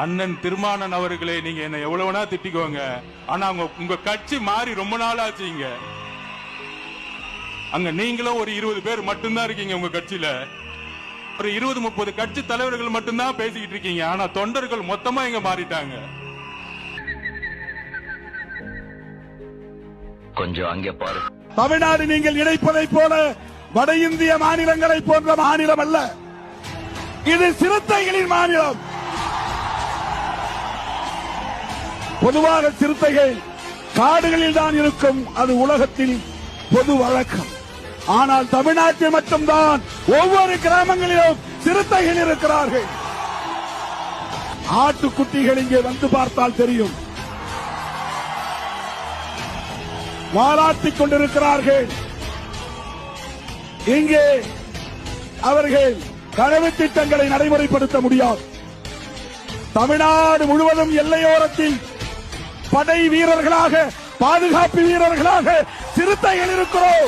அண்ணன் திருமானன் அவர்களே, நீங்க என்ன எவ்வளவு வேணா திட்டிக்கோங்க, ஆனா உங்க கட்சி மாறி ரொம்ப நாள் ஆச்சுங்க. அங்க நீங்களும் ஒரு 20 பேர் மட்டும்தான் இருக்கீங்க உங்க கட்சியில. ஒரு 20-30 கட்சி தலைவர்கள் மட்டும்தான் பேசிக்கிட்டு இருக்கீங்க. ஆனா தொண்டர்கள் மொத்தமா இங்க மாறிட்டாங்க. கொஞ்சம் அங்கே பாரு. தமிழ்நாடு நீங்கள் நினைப்பதை போல வட இந்திய மாநிலங்களை போன்ற மாநிலம் அல்ல. இது சிறுத்தைகளின் மாநிலம். பொதுவாக சிறுத்தைகள் காடுகளில் தான் இருக்கும், அது உலகத்தில் பொது வழக்கம். ஆனால் தமிழ்நாட்டில் மட்டும்தான் ஒவ்வொரு கிராமங்களிலும் சிறுத்தைகள் இருக்கிறார்கள். ஆட்டுக்குட்டிகள் இங்கே வந்து பார்த்தால் தெரியும், வாலாட்டிக் கொண்டிருக்கிறார்கள். இங்கே அவர்கள் கனவு திட்டங்களை நடைமுறைப்படுத்த முடியாது. தமிழ்நாடு முழுவதும் எல்லையோரத்தில் படை வீரர்களாக, பாதுகாப்பு வீரர்களாக சிறுத்தைகள் இருக்கிறோம்.